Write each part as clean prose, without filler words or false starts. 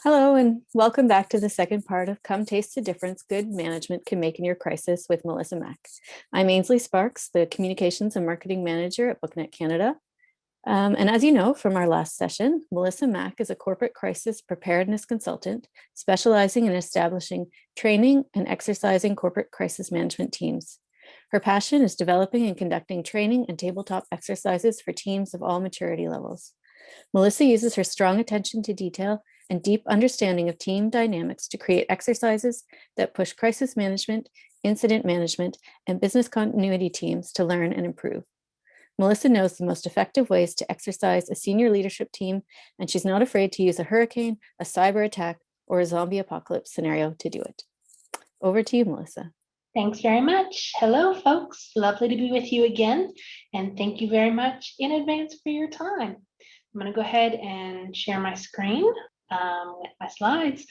Hello, and welcome back to the second part of Come Taste the Difference Good Management Can Make in Your Crisis with Melissa Mack. I'm Ainsley Sparks, the Communications and Marketing Manager at BookNet Canada. And as you know from our last session, Melissa Mack is a corporate crisis preparedness consultant specializing in establishing training and exercising corporate crisis management teams. Her passion is developing and conducting training and tabletop exercises for teams of all maturity levels. Melissa uses her strong attention to detail and deep understanding of team dynamics to create exercises that push crisis management, incident management, and business continuity teams to learn and improve. Melissa knows the most effective ways to exercise a senior leadership team, and she's not afraid to use a hurricane, a cyber attack, or a zombie apocalypse scenario to do it. Over to you, Melissa. Thanks very much. Hello, folks. Lovely to be with you again. And thank you very much in advance for your time. I'm going to go ahead and share my screen with my slides.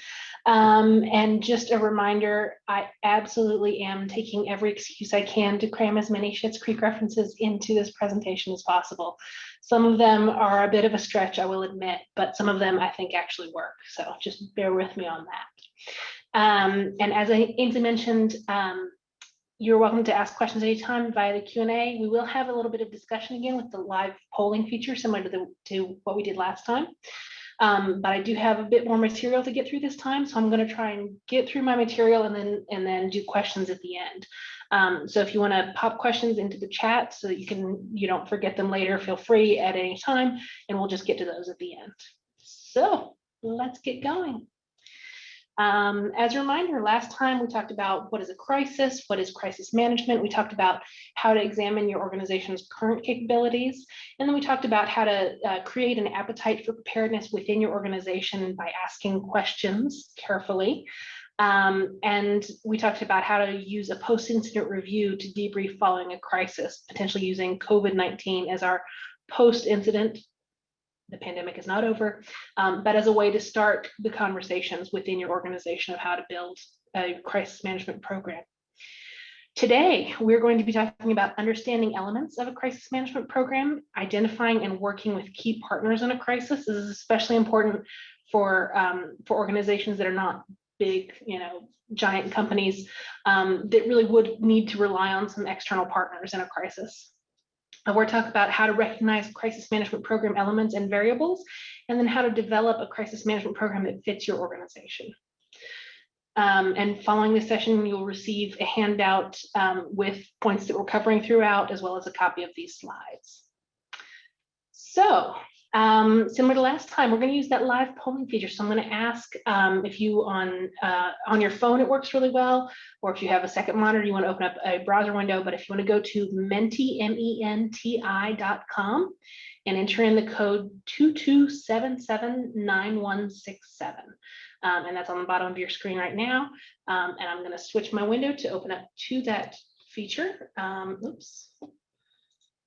And just a reminder, I absolutely am taking every excuse I can to cram as many Schitt's Creek references into this presentation as possible. Some of them are a bit of a stretch, I will admit, but some of them I think actually work. So just bear with me on that. And as Ainsley mentioned, you're welcome to ask questions anytime via the Q&A. We will have a little bit of discussion again with the live polling feature, similar to what we did last time. But I do have a bit more material to get through this time, so I'm going to try and get through my material and then do questions at the end. So if you want to pop questions into the chat so that you don't forget them later, feel free at any time, and we'll just get to those at the end. So let's get going. As a reminder, last time we talked about what is a crisis, what is crisis management. We talked about how to examine your organization's current capabilities. And then we talked about how to create an appetite for preparedness within your organization by asking questions carefully. And we talked about how to use a post-incident review to debrief following a crisis, potentially using COVID-19 as our post-incident. The pandemic is not over, but as a way to start the conversations within your organization of how to build a crisis management program. Today, we're going to be talking about understanding elements of a crisis management program, identifying and working with key partners in a crisis. This is especially important for organizations that are not big, giant companies that really would need to rely on some external partners in a crisis. We're talking about how to recognize crisis management program elements and variables, and then how to develop a crisis management program that fits your organization. And following this session, you'll receive a handout with points that we're covering throughout, as well as a copy of these slides. So, similar to last time, we're going to use that live polling feature. So I'm going to ask if you on your phone, it works really well, or if you have a second monitor, you want to open up a browser window. But if you want to go to menti.com and enter in the code 22779167. And that's on the bottom of your screen right now. And I'm going to switch my window to open up to that feature. Oops.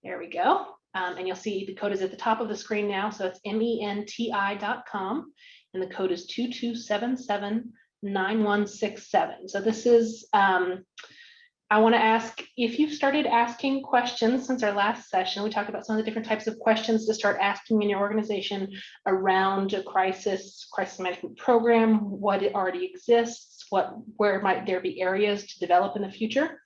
There we go. And you'll see the code is at the top of the screen now. So it's menti.com, and the code is 22779167. So this is, I want to ask if you've started asking questions since our last session. We talked about some of the different types of questions to start asking in your organization around a crisis management program, what it already exists, where might there be areas to develop in the future.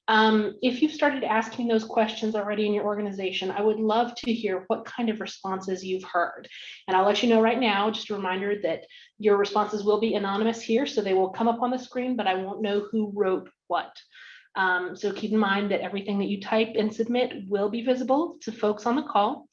If you've started asking those questions already in your organization, I would love to hear what kind of responses you've heard. And I'll let you know right now, just a reminder that your responses will be anonymous here, so they will come up on the screen, but I won't know who wrote what. So keep in mind that everything that you type and submit will be visible to folks on the call.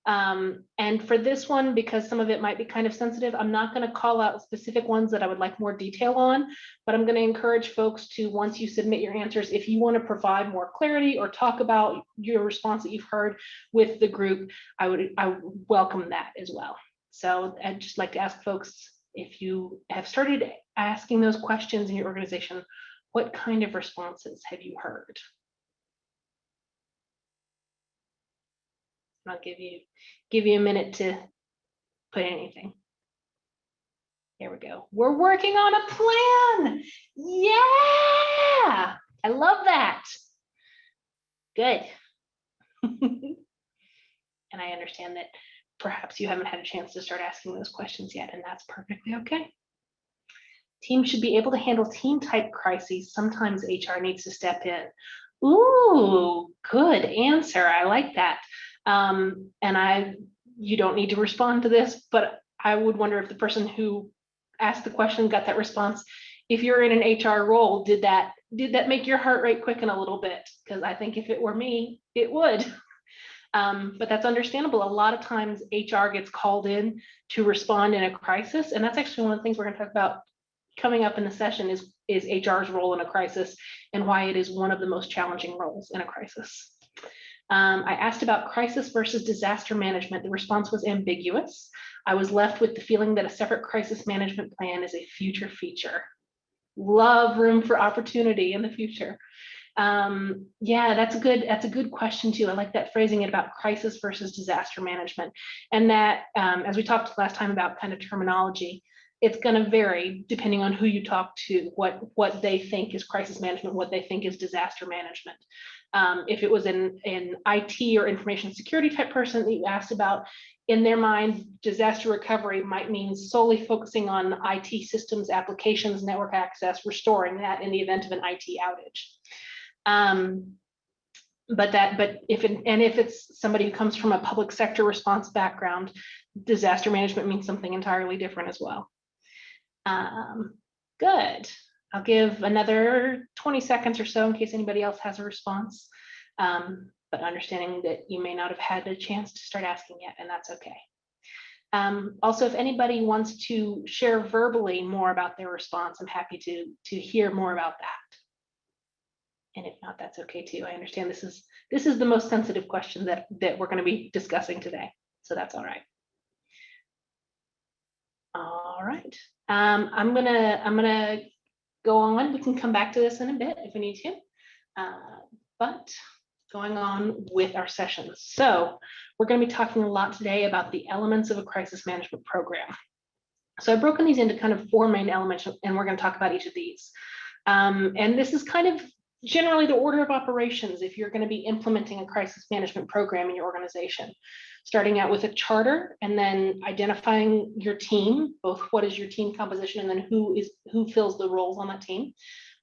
And for this one, because some of it might be kind of sensitive, I'm not going to call out specific ones that I would like more detail on, but I'm going to encourage folks to, once you submit your answers, if you want to provide more clarity or talk about your response that you've heard with the group, I would welcome that as well. So I'd just like to ask folks, if you have started asking those questions in your organization, what kind of responses have you heard? I'll give you a minute to put anything. There we go. We're working on a plan. Yeah, I love that. Good. And I understand that perhaps you haven't had a chance to start asking those questions yet, and that's perfectly okay. Teams should be able to handle team type crises. Sometimes HR needs to step in. Ooh, good answer. I like that. You don't need to respond to this, but I would wonder if the person who asked the question got that response. If you're in an HR role, did that make your heart rate quicken a little bit? Because I think if it were me, it would. But that's understandable. A lot of times HR gets called in to respond in a crisis. And that's actually one of the things we're going to talk about coming up in the session is HR's role in a crisis and why it is one of the most challenging roles in a crisis. I asked about crisis versus disaster management. The response was ambiguous. I was left with the feeling that a separate crisis management plan is a future feature. Love room for opportunity in the future. Yeah, that's a good question too. I like that phrasing it about crisis versus disaster management. And that, as we talked last time about kind of terminology, it's going to vary depending on who you talk to, what they think is crisis management, what they think is disaster management. If it was an IT or information security type person that you asked about, in their mind, disaster recovery might mean solely focusing on IT systems, applications, network access, restoring that in the event of an IT outage. But if it's somebody who comes from a public sector response background, disaster management means something entirely different as well. Good. I'll give another 20 seconds or so in case anybody else has a response. But understanding that you may not have had a chance to start asking yet, and that's okay. Also, if anybody wants to share verbally more about their response, I'm happy to hear more about that. And if not, that's okay too. I understand this is the most sensitive question that we're going to be discussing today, so that's all right. All right. I'm gonna go on. We can come back to this in a bit if we need to. But going on with our sessions. So we're going to be talking a lot today about the elements of a crisis management program. So I've broken these into kind of 4 main elements, and we're going to talk about each of these. And this is kind of generally the order of operations if you're going to be implementing a crisis management program in your organization. Starting out with a charter and then identifying your team, both what is your team composition and then who fills the roles on that team.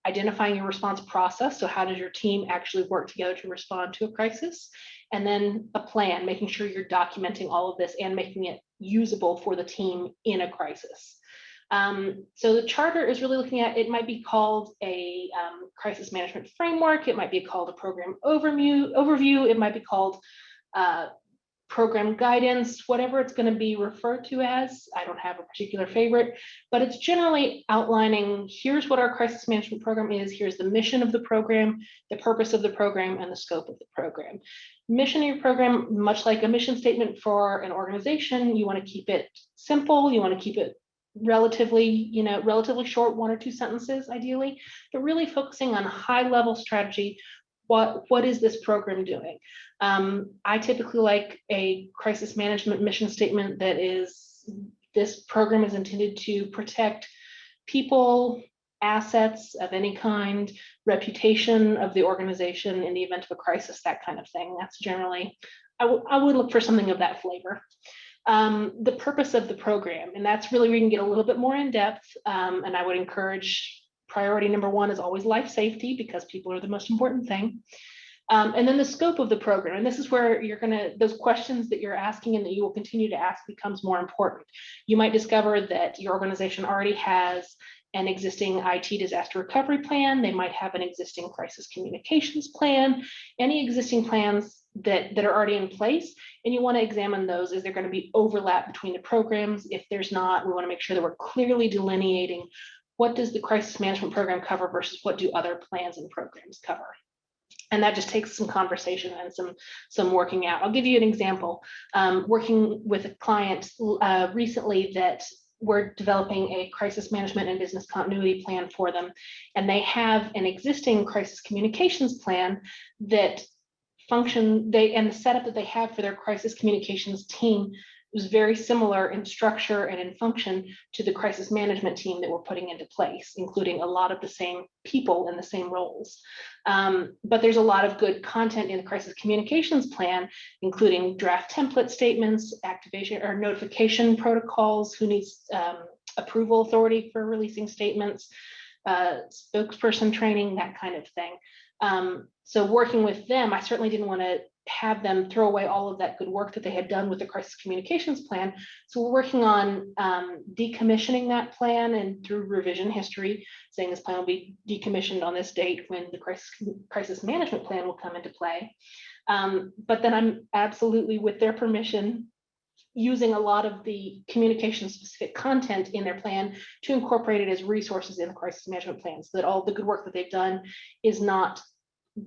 Identifying your response process, so how does your team actually work together to respond to a crisis, and then a plan, making sure you're documenting all of this and making it usable for the team in a crisis. So the charter is really looking at, it might be called a crisis management framework, it might be called a program overview, it might be called program guidance, whatever it's going to be referred to as. I don't have a particular favorite, but it's generally outlining, here's what our crisis management program is, here's the mission of the program, the purpose of the program, and the scope of the program. Mission of your program, much like a mission statement for an organization, you want to keep it simple, you want to keep it relatively short, 1 or 2 sentences ideally, but really focusing on high level strategy. What is this program doing? I typically like a crisis management mission statement that is, this program is intended to protect people, assets of any kind, reputation of the organization in the event of a crisis, that kind of thing. That's generally, I would look for something of that flavor. The purpose of the program, and that's really where you can get a little bit more in depth, and I would encourage priority number 1 is always life safety, because people are the most important thing. And then the scope of the program, and this is where those questions that you're asking and that you will continue to ask becomes more important. You might discover that your organization already has an existing IT disaster recovery plan. They might have an existing crisis communications plan, any existing plans that are already in place, and you want to examine those. Is there going to be overlap between the programs? If there's not, we want to make sure that we're clearly delineating what does the crisis management program cover versus what do other plans and programs cover. And that just takes some conversation and some working out. I'll give you an example. Working with a client recently that we're developing a crisis management and business continuity plan for them. And they have an existing crisis communications plan that and the setup that they have for their crisis communications team was very similar in structure and in function to the crisis management team that we're putting into place, including a lot of the same people in the same roles. But there's a lot of good content in the crisis communications plan, including draft template statements, activation or notification protocols, who needs approval authority for releasing statements, spokesperson training, that kind of thing. So working with them, I certainly didn't want to have them throw away all of that good work that they had done with the crisis communications plan. So we're working on decommissioning that plan, and through revision history, saying this plan will be decommissioned on this date when the crisis management plan will come into play. But then I'm absolutely, with their permission, using a lot of the communication specific content in their plan to incorporate it as resources in the crisis management plan, so that all the good work that they've done is not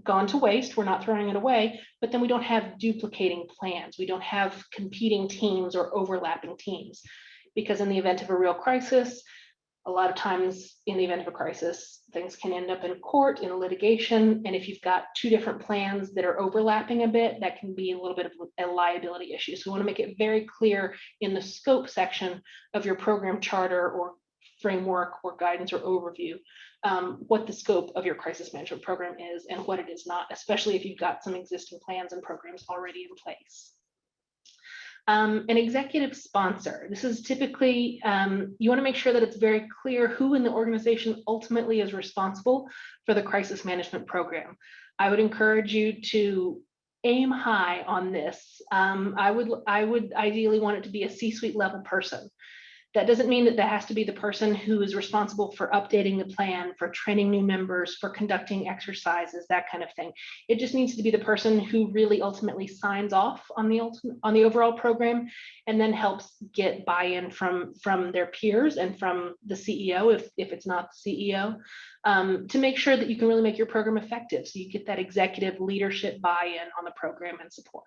gone to waste. We're not throwing it away, but then we don't have duplicating plans. We don't have competing teams or overlapping teams, because in the event of a real crisis, a lot of times in the event of a crisis, things can end up in court, in litigation. And if you've got two different plans that are overlapping a bit, that can be a little bit of a liability issue. So we want to make it very clear in the scope section of your program charter or framework or guidance or overview, what the scope of your crisis management program is and what it is not, especially if you've got some existing plans and programs already in place. An executive sponsor. This is typically, you want to make sure that it's very clear who in the organization ultimately is responsible for the crisis management program. I would encourage you to aim high on this. I would ideally want it to be a C-suite level person. That doesn't mean that that has to be the person who is responsible for updating the plan, for training new members, for conducting exercises, that kind of thing. It just needs to be the person who really ultimately signs off on the overall program, and then helps get buy-in from their peers and from the CEO, if it's not the CEO, to make sure that you can really make your program effective, so you get that executive leadership buy-in on the program and support.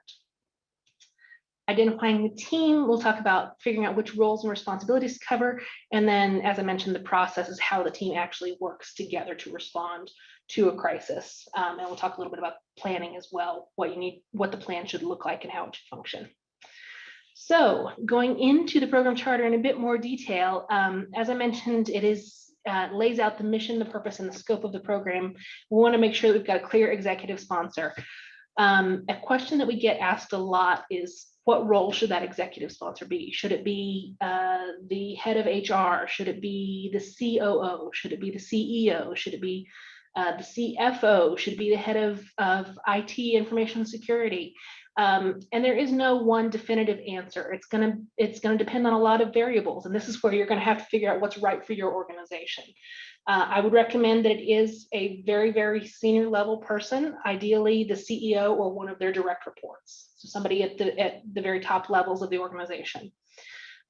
Identifying the team, we'll talk about figuring out which roles and responsibilities to cover. And then, as I mentioned, the process is how the team actually works together to respond to a crisis. And we'll talk a little bit about planning as well, what you need, what the plan should look like and how it should function. So going into the program charter in a bit more detail, as I mentioned, it is lays out the mission, the purpose, and the scope of the program. We want to make sure that we've got a clear executive sponsor. A question that we get asked a lot is, what role should that executive sponsor be? Should it be the head of HR? Should it be the COO? Should it be the CEO? Should it be the CFO? Should it be the head of IT, information security? And there is no one definitive answer. It's gonna depend on a lot of variables, and this is where you're gonna have to figure out what's right for your organization. I would recommend that it is a very, very senior level person, ideally the CEO or one of their direct reports. So somebody at the very top levels of the organization.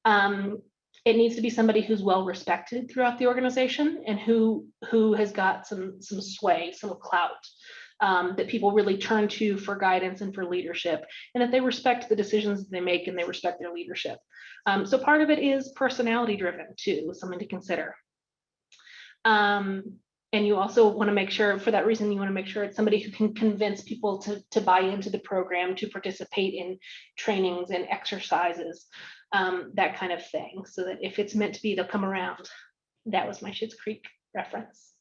It needs to be somebody who's well respected throughout the organization and who has got some sway, some clout, that people really turn to for guidance and for leadership, and that they respect the decisions that they make and they respect their leadership. So part of it is personality driven too, something to consider. And you also want to make sure, for that reason, you want to make sure it's somebody who can convince people to buy into the program, to participate in trainings and exercises, that kind of thing, so that if it's meant to be, they'll come around. That was my Schitt's Creek reference.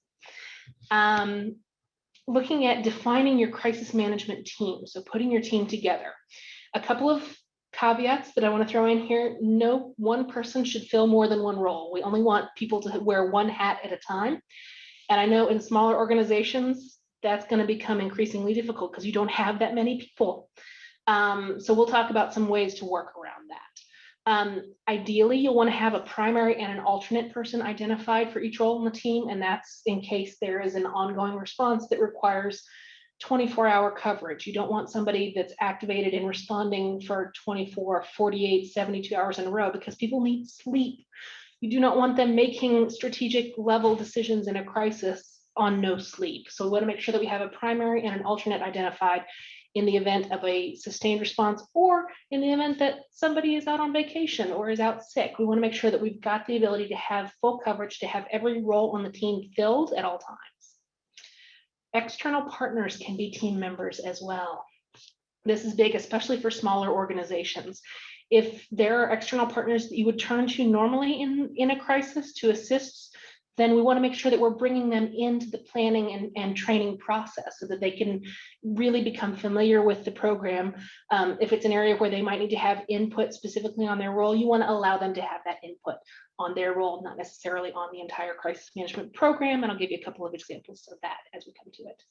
Looking at defining your crisis management team, so putting your team together. A couple of caveats that I want to throw in here. No one person should fill more than one role. We only want people to wear one hat at a time. And I know in smaller organizations, that's going to become increasingly difficult because you don't have that many people. So we'll talk about some ways to work around that. Ideally, you'll want to have a primary and an alternate person identified for each role in the team. And that's in case there is an ongoing response that requires 24-hour coverage. You don't want somebody that's activated and responding for 24, 48, 72 hours in a row, because people need sleep. You do not want them making strategic level decisions in a crisis on no sleep. So we want to make sure that we have a primary and an alternate identified in the event of a sustained response, or in the event that somebody is out on vacation or is out sick. We want to make sure that we've got the ability to have full coverage, to have every role on the team filled at all times. External partners can be team members as well. This is big, especially for smaller organizations. If there are external partners that you would turn to normally in a crisis to assist, then we want to make sure that we're bringing them into the planning and training process so that they can really become familiar with the program. If it's an area where they might need to have input specifically on their role, you want to allow them to have that input on their role, not necessarily on the entire crisis management program. And I'll give you a couple of examples of that as we come to it.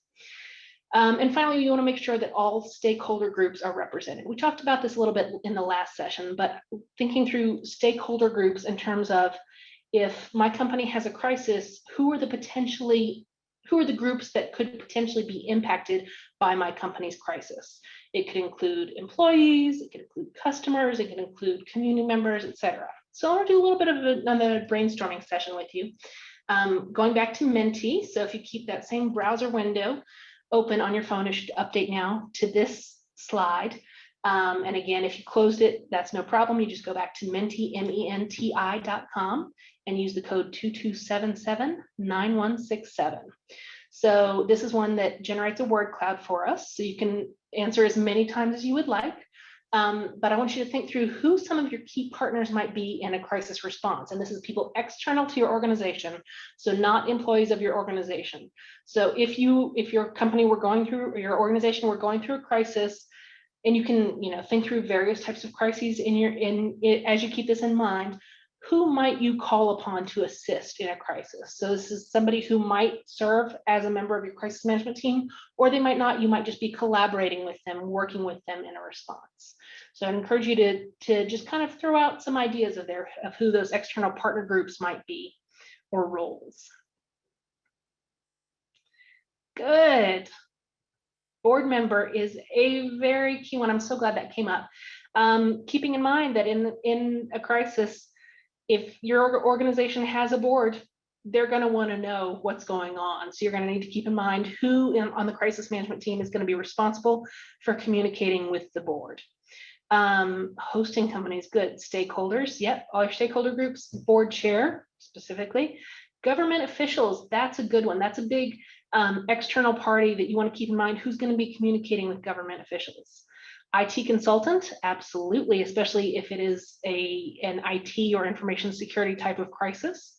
And finally, you want to make sure that all stakeholder groups are represented. We talked about this a little bit in the last session, but thinking through stakeholder groups in terms of, if my company has a crisis, who are the groups that could potentially be impacted by my company's crisis? It could include employees, it could include customers, it could include community members, etc. So I want to do a little bit of another brainstorming session with you. Going back to Menti, so if you keep that same browser window open on your phone, it should update now to this slide. And again, if you closed it, that's no problem. You just go back to menti, menti.com, and use the code 2277-9167. So this is one that generates a word cloud for us, so you can answer as many times as you would like. But I want you to think through who some of your key partners might be in a crisis response. And this is people external to your organization, so not employees of your organization. So if your company were going through, or your organization were going through a crisis, and you can think through various types of crises as you keep this in mind, who might you call upon to assist in a crisis? So this is somebody who might serve as a member of your crisis management team, or they might not. You might just be collaborating with them, working with them in a response. So I encourage you to just kind of throw out some ideas of who those external partner groups might be, or roles. Good. Board member is a very key one. I'm so glad that came up. Keeping in mind that in a crisis, if your organization has a board, they're going to want to know what's going on. So you're going to need to keep in mind who on the crisis management team is going to be responsible for communicating with the board. Hosting companies, good. Stakeholders, yep, all your stakeholder groups, board chair specifically. Government officials, that's a good one. That's a big external party that you want to keep in mind who's going to be communicating with government officials. IT consultant, absolutely, especially if it is an IT or information security type of crisis.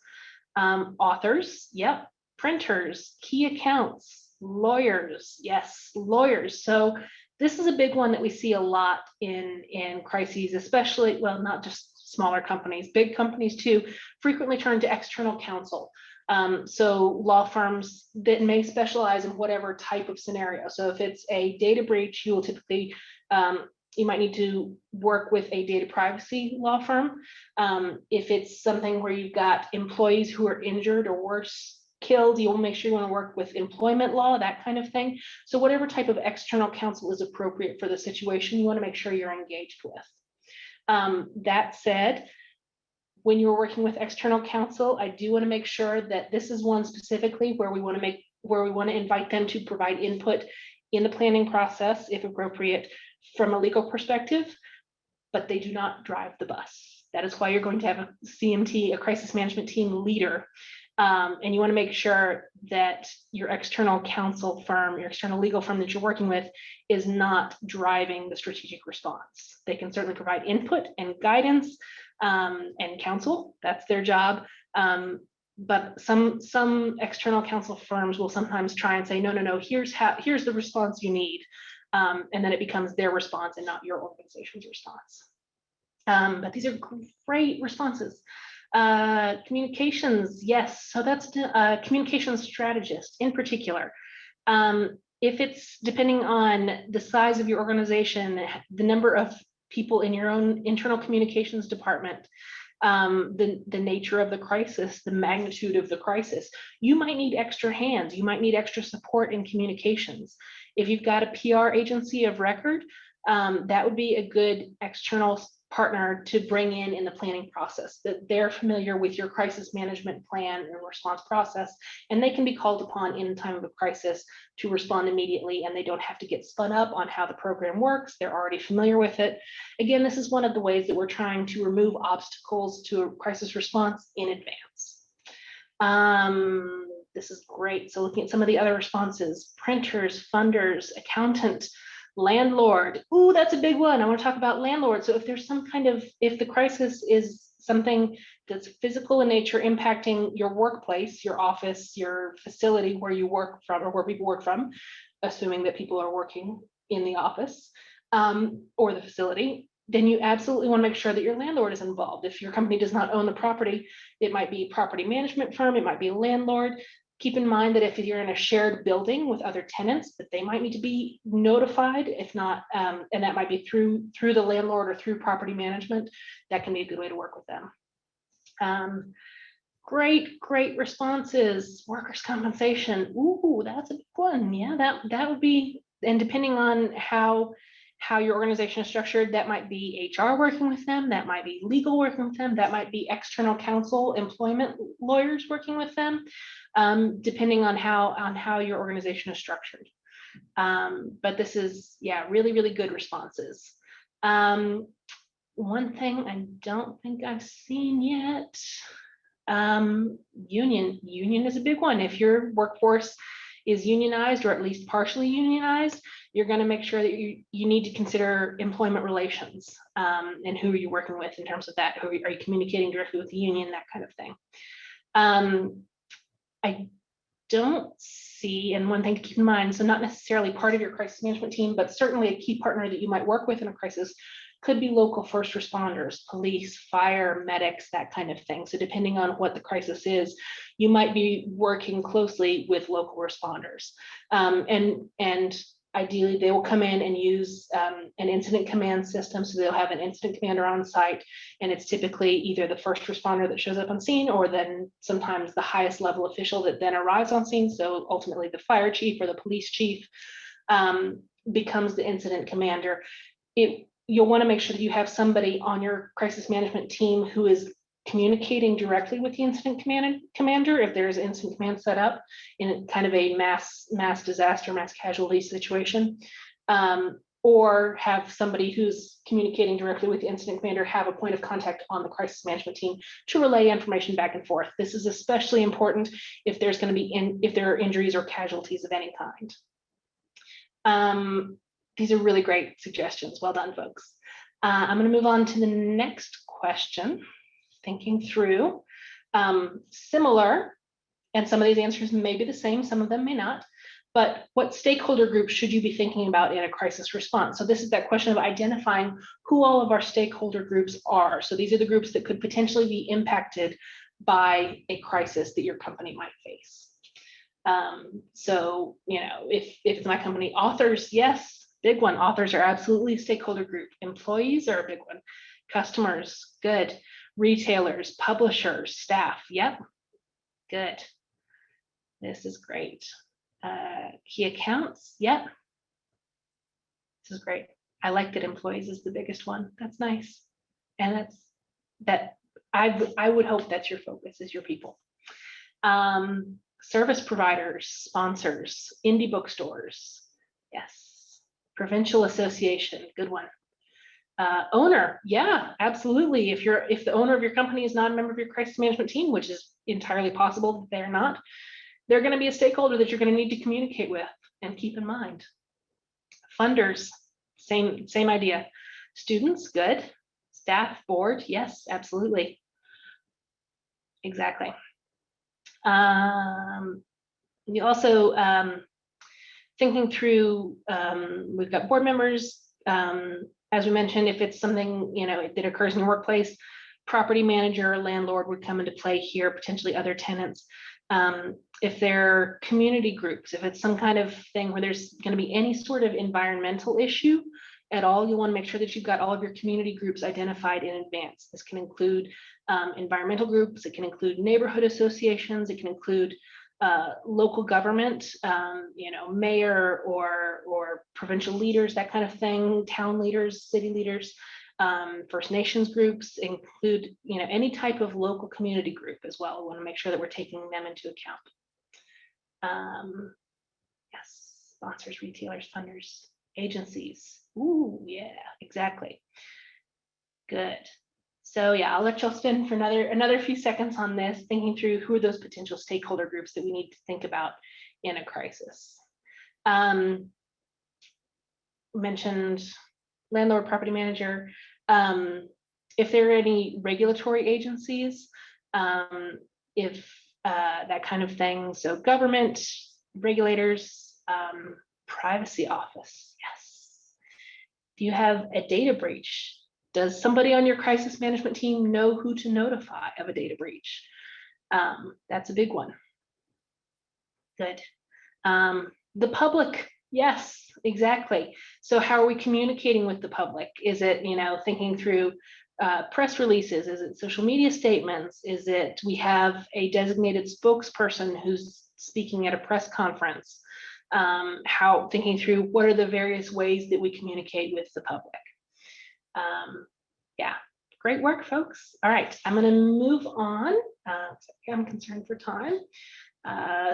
Authors, yep. Printers, key accounts, lawyers, yes, lawyers. So this is a big one that we see a lot in crises, especially, well, not just smaller companies, big companies too, frequently turn to external counsel. So law firms that may specialize in whatever type of scenario. So if it's a data breach, you will typically, you might need to work with a data privacy law firm. If it's something where you've got employees who are injured or worse, killed, you will make sure you want to work with employment law, that kind of thing. So whatever type of external counsel is appropriate for the situation, you want to make sure you're engaged with. That said, when you're working with external counsel, I do want to make sure that this is one specifically where we want to invite them to provide input in the planning process, if appropriate, from a legal perspective, but they do not drive the bus. That is why you're going to have a CMT, a crisis management team leader. And you want to make sure that your external counsel firm, your external legal firm that you're working with, is not driving the strategic response. They can certainly provide input and guidance and counsel. That's their job. But some external counsel firms will sometimes try and say, no, here's the response you need. And then it becomes their response and not your organization's response. But these are great responses. Communications, yes. So that's a communications strategist in particular. If it's depending on the size of your organization, the number of people in your own internal communications department, the nature of the crisis, the magnitude of the crisis, you might need extra hands. You might need extra support in communications. If you've got a PR agency of record, that would be a good external partner to bring in the planning process, that they're familiar with your crisis management plan and response process, and they can be called upon in time of a crisis to respond immediately, and they don't have to get spun up on how the program works. They're already familiar with it. Again, this is one of the ways that we're trying to remove obstacles to a crisis response in advance. This is great. So looking at some of the other responses, printers, funders, accountant, Landlord. Ooh, that's a big one. I want to talk about landlord. So if there's some kind of, if the crisis is something that's physical in nature impacting your workplace, your office, your facility where you work from or where people work from, assuming that people are working in the office or the facility, then you absolutely want to make sure that your landlord is involved. If your company does not own the property, it might be a property management firm, it might be a landlord. Keep in mind that if you're in a shared building with other tenants, that they might need to be notified, if not, and that might be through the landlord or through property management. That can be a good way to work with them. Great responses. Workers' compensation. Ooh, that's a big one. Yeah, that would be, and depending on how your organization is structured, that might be HR working with them, that might be legal working with them, that might be external counsel, employment lawyers working with them, depending on how your organization is structured. But this is, yeah, really good responses. One thing I don't think I've seen yet, union is a big one. If your workforce is unionized or at least partially unionized, you're going to make sure that you need to consider employment relations and who are you working with in terms of that. Are you communicating directly with the union, that kind of thing. I don't see, and one thing to keep in mind, so not necessarily part of your crisis management team, but certainly a key partner that you might work with in a crisis could be local first responders, police, fire, medics, that kind of thing. So depending on what the crisis is, you might be working closely with local responders. And ideally, they will come in and use an incident command system. So they'll have an incident commander on site, and it's typically either the first responder that shows up on scene, or then sometimes the highest level official that then arrives on scene. So ultimately, the fire chief or the police chief becomes the incident commander. You'll want to make sure that you have somebody on your crisis management team who is communicating directly with the incident commander if there's incident command set up in kind of a mass disaster, mass casualty situation, or have somebody who's communicating directly with the incident commander have a point of contact on the crisis management team to relay information back and forth. This is especially important if there's going to be if there are injuries or casualties of any kind. These are really great suggestions. Well done, folks. I'm going to move on to the next question. Thinking through similar, and some of these answers may be the same, some of them may not, but what stakeholder groups should you be thinking about in a crisis response? So this is that question of identifying who all of our stakeholder groups are. So these are the groups that could potentially be impacted by a crisis that your company might face. So, you know, if it's my company, authors, yes, big one. Authors are absolutely a stakeholder group. Employees are a big one. Customers, good. Retailers, publishers, staff, yep, good. This is great. Key accounts, yep. This is great. I like that employees is the biggest one. That's nice. And I would hope that's your focus, is your people. Service providers, sponsors, indie bookstores, yes. Provincial association, good one. Owner, yeah, absolutely. If the owner of your company is not a member of your crisis management team, which is entirely possible that they're not, they're going to be a stakeholder that you're going to need to communicate with and keep in mind. Funders, same idea. Students, good. Staff, board, yes, absolutely. Exactly. You also thinking through, we've got board members. As we mentioned, if it's something, you know, that occurs in your workplace, property manager, landlord would come into play here, potentially other tenants. If they're community groups, if it's some kind of thing where there's going to be any sort of environmental issue at all, you want to make sure that you've got all of your community groups identified in advance. This can include environmental groups, it can include neighborhood associations, it can include local government, you know, mayor or provincial leaders, that kind of thing, town leaders, city leaders, First Nations groups, include, you know, any type of local community group as well. We want to make sure that we're taking them into account. Yes, sponsors, retailers, funders, agencies. Ooh, yeah, exactly. Good. So yeah, I'll let y'all spend for another few seconds on this, thinking through who are those potential stakeholder groups that we need to think about in a crisis. mentioned landlord, property manager. If there are any regulatory agencies, if that kind of thing. So government, regulators, privacy office, yes. If you have a data breach, does somebody on your crisis management team know who to notify of a data breach? That's a big one. Good. The public, yes, exactly. So how are we communicating with the public? Is it, thinking through press releases? Is it social media statements? Is it we have a designated spokesperson who's speaking at a press conference? How thinking through what are the various ways that we communicate with the public? Yeah, great work, folks. All right, I'm going to move on. I'm concerned for time.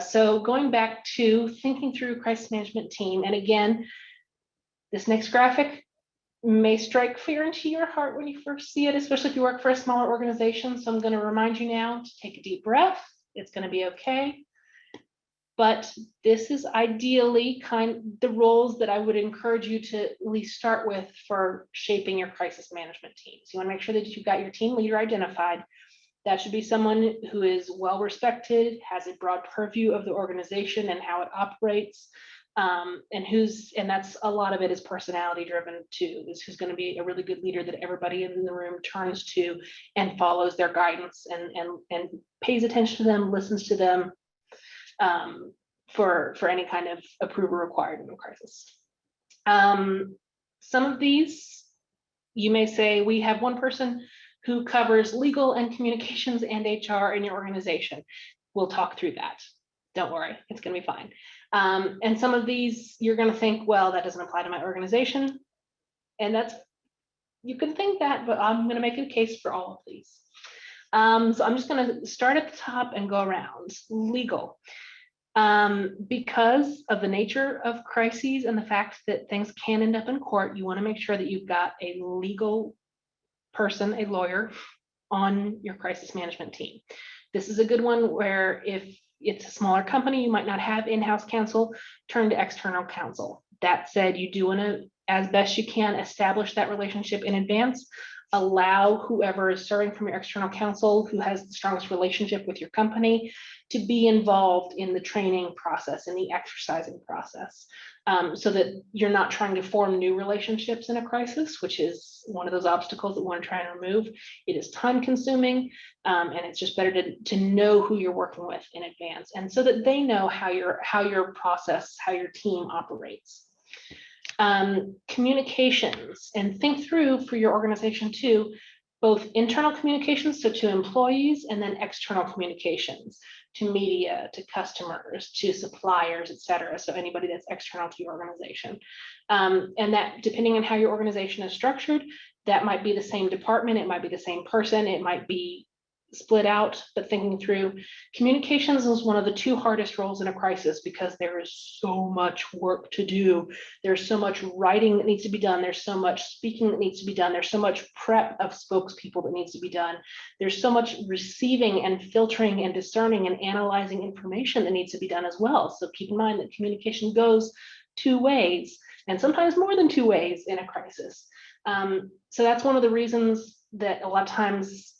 So going back to thinking through crisis management team, and again, this next graphic may strike fear into your heart when you first see it, especially if you work for a smaller organization. So I'm going to remind you now to take a deep breath. It's going to be okay. But this is ideally the roles that I would encourage you to at least start with for shaping your crisis management team. So you want to make sure that you've got your team leader identified. That should be someone who is well respected, has a broad purview of the organization and how it operates, and that's a lot of it is personality driven too. Is who's going to be a really good leader that everybody in the room turns to and follows their guidance and pays attention to them, listens to them, for any kind of approval required in a crisis. Some of these, you may say, we have one person who covers legal and communications and HR in your organization. We'll talk through that. Don't worry, it's going to be fine. And some of these, you're going to think, well, that doesn't apply to my organization. And you can think that, but I'm going to make a case for all of these. So I'm just going to start at the top and go around. Legal. Because of the nature of crises and the fact that things can end up in court, you want to make sure that you've got a legal person, a lawyer, on your crisis management team. This is a good one where if it's a smaller company, you might not have in-house counsel, turn to external counsel. That said, you do want to, as best you can, establish that relationship in advance. Allow whoever is serving from your external counsel, who has the strongest relationship with your company, to be involved in the training process and the exercising process, so that you're not trying to form new relationships in a crisis, which is one of those obstacles that we want to try and remove. It is time consuming, and it's just better to know who you're working with in advance, and so that they know how your process, how your team operates. Communications, and think through for your organization too, both internal communications, so to employees, and then external communications to media, to customers, to suppliers, etc. So anybody that's external to your organization. And that, depending on how your organization is structured, that might be the same department, it might be the same person, it might be split out, but thinking through communications is one of the two hardest roles in a crisis because there is so much work to do. There's so much writing that needs to be done. There's so much speaking that needs to be done. There's so much prep of spokespeople that needs to be done. There's so much receiving and filtering and discerning and analyzing information that needs to be done as well. So keep in mind that communication goes two ways, and sometimes more than two ways in a crisis. So that's one of the reasons that a lot of times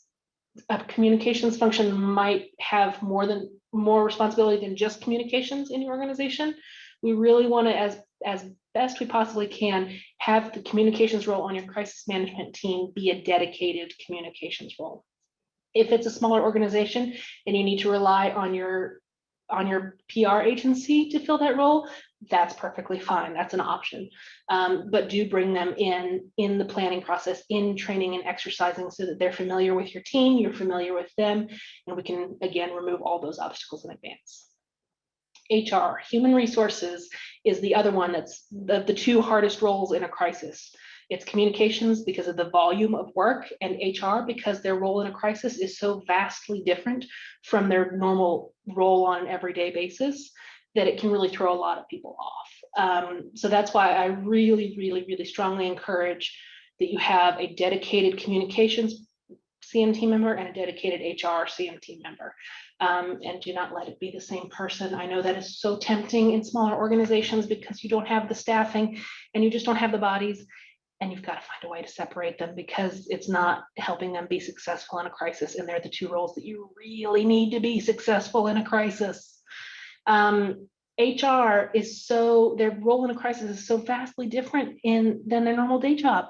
a communications function might have more responsibility than just communications in your organization. We really want to, as best we possibly can, have the communications role on your crisis management team be a dedicated communications role. If it's a smaller organization and you need to rely on your PR agency to fill that role, that's perfectly fine. That's an option. But do bring them in the planning process, in training and exercising, so that they're familiar with your team, you're familiar with them, and we can, again, remove all those obstacles in advance. HR, human resources, is the other one that's the two hardest roles in a crisis. It's communications because of the volume of work, and HR because their role in a crisis is so vastly different from their normal role on an everyday basis that it can really throw a lot of people off. So that's why I really, really, really strongly encourage that you have a dedicated communications CM team member and a dedicated HR CM team member. And do not let it be the same person. I know that is so tempting in smaller organizations because you don't have the staffing and you just don't have the bodies, and you've got to find a way to separate them because it's not helping them be successful in a crisis. And they're the two roles that you really need to be successful in a crisis. HR is their role in a crisis is so vastly different than their normal day job.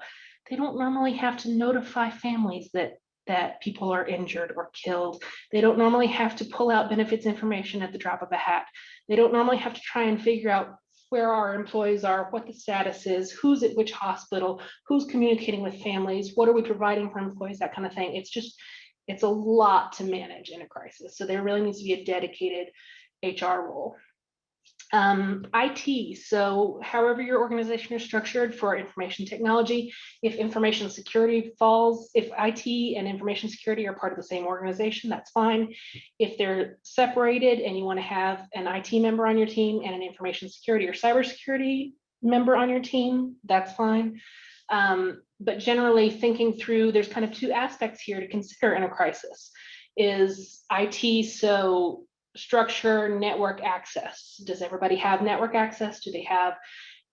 They don't normally have to notify families that people are injured or killed. They don't normally have to pull out benefits information at the drop of a hat. They don't normally have to try and figure out where our employees are, what the status is, who's at which hospital, who's communicating with families, what are we providing for employees, that kind of thing. It's a lot to manage in a crisis. So there really needs to be a dedicated HR role. IT, so however your organization is structured for information technology, if information security falls, if IT and information security are part of the same organization, that's fine. If they're separated and you want to have an IT member on your team and an information security or cybersecurity member on your team, that's fine. But generally thinking through, there's kind of two aspects here to consider in a crisis. Is IT so structure, network access? Does everybody have network access? Do they have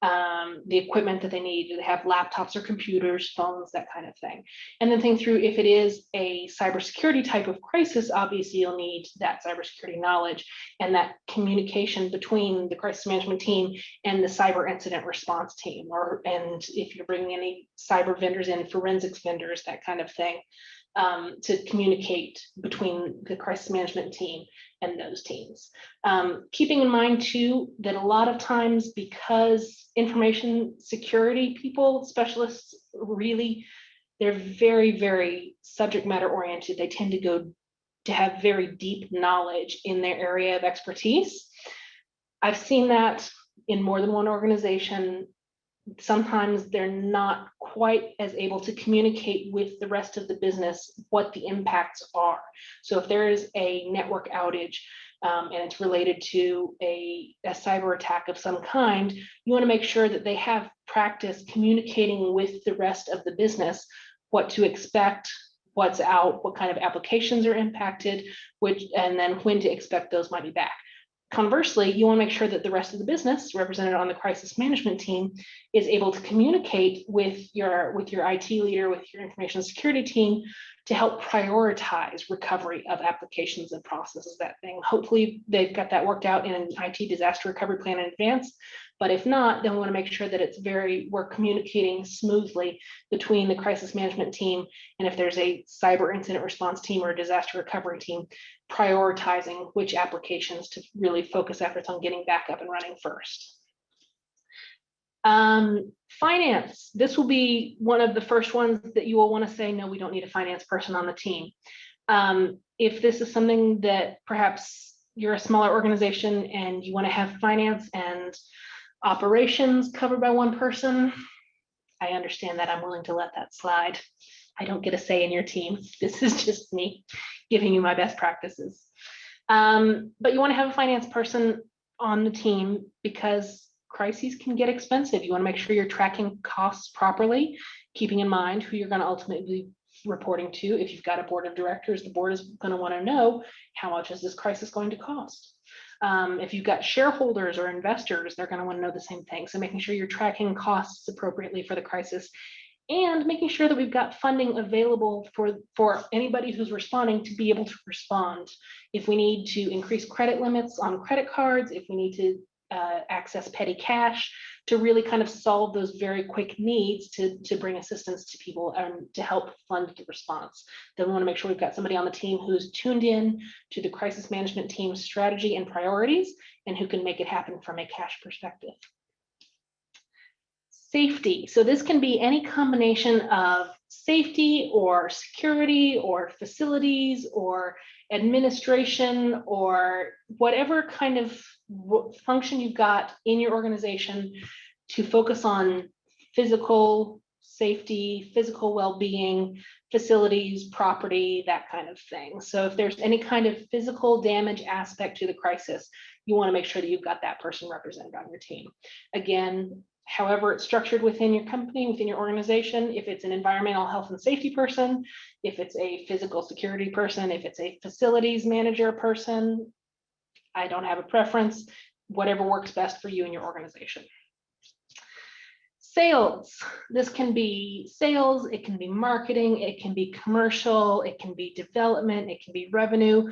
the equipment that they need? Do they have laptops or computers, phones, that kind of thing? And then think through, if it is a cybersecurity type of crisis, obviously you'll need that cybersecurity knowledge and that communication between the crisis management team and the cyber incident response team, and if you're bringing any cyber vendors in, forensics vendors, that kind of thing, to communicate between the crisis management team and those teams. Keeping in mind too, that a lot of times, because information security people, specialists, really, they're very, very subject matter oriented. They tend to have very deep knowledge in their area of expertise. I've seen that in more than one organization. Sometimes they're not quite as able to communicate with the rest of the business what the impacts are. So if there is a network outage and it's related to a cyber attack of some kind, you want to make sure that they have practice communicating with the rest of the business what to expect, what's out, what kind of applications are impacted, and then when to expect those might be back. Conversely, you want to make sure that the rest of the business represented on the crisis management team is able to communicate with your IT leader, with your information security team, to help prioritize recovery of applications and processes, that thing. Hopefully they've got that worked out in an IT disaster recovery plan in advance. But if not, then we want to make sure that we're communicating smoothly between the crisis management team, and if there's a cyber incident response team or a disaster recovery team, prioritizing which applications to really focus efforts on getting back up and running first. Finance, this will be one of the first ones that you will want to say, no, we don't need a finance person on the team. If this is something that perhaps you're a smaller organization and you want to have finance and operations covered by one person, I understand that. I'm willing to let that slide. I don't get a say in your team. This is just me giving you my best practices. But you want to have a finance person on the team because crises can get expensive. You want to make sure you're tracking costs properly, keeping in mind who you're going to ultimately be reporting to. If you've got a board of directors, the board is going to want to know, how much is this crisis going to cost? If you've got shareholders or investors, they're going to want to know the same thing. So making sure you're tracking costs appropriately for the crisis, and making sure that we've got funding available for anybody who's responding to be able to respond. If we need to increase credit limits on credit cards, if we need to access petty cash to really kind of solve those very quick needs to bring assistance to people and to help fund the response, then we want to make sure we've got somebody on the team who's tuned in to the crisis management team's strategy and priorities and who can make it happen from a cash perspective. Safety. So this can be any combination of safety or security or facilities or administration or whatever kind of function you've got in your organization to focus on physical safety, physical well-being, facilities, property, that kind of thing. So if there's any kind of physical damage aspect to the crisis, you want to make sure that you've got that person represented on your team. Again, however it's structured within your company, within your organization, if it's an environmental health and safety person, if it's a physical security person, if it's a facilities manager person, I don't have a preference, whatever works best for you and your organization. Sales, this can be sales, it can be marketing, it can be commercial, it can be development, it can be revenue.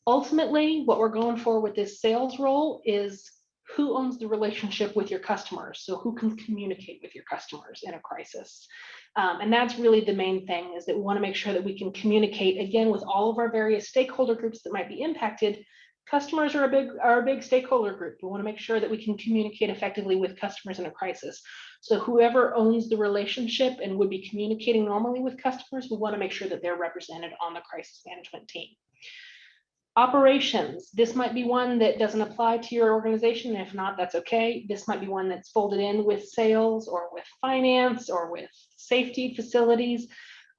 Ultimately, what we're going for with this sales role is who owns the relationship with your customers. So who can communicate with your customers in a crisis. And that's really the main thing, is that we want to make sure that we can communicate, again, with all of our various stakeholder groups that might be impacted. Customers are a big stakeholder group. We want to make sure that we can communicate effectively with customers in a crisis. So whoever owns the relationship and would be communicating normally with customers, we want to make sure that they're represented on the crisis management team. Operations, this might be one that doesn't apply to your organization. If not, that's okay. This might be one that's folded in with sales or with finance or with safety facilities.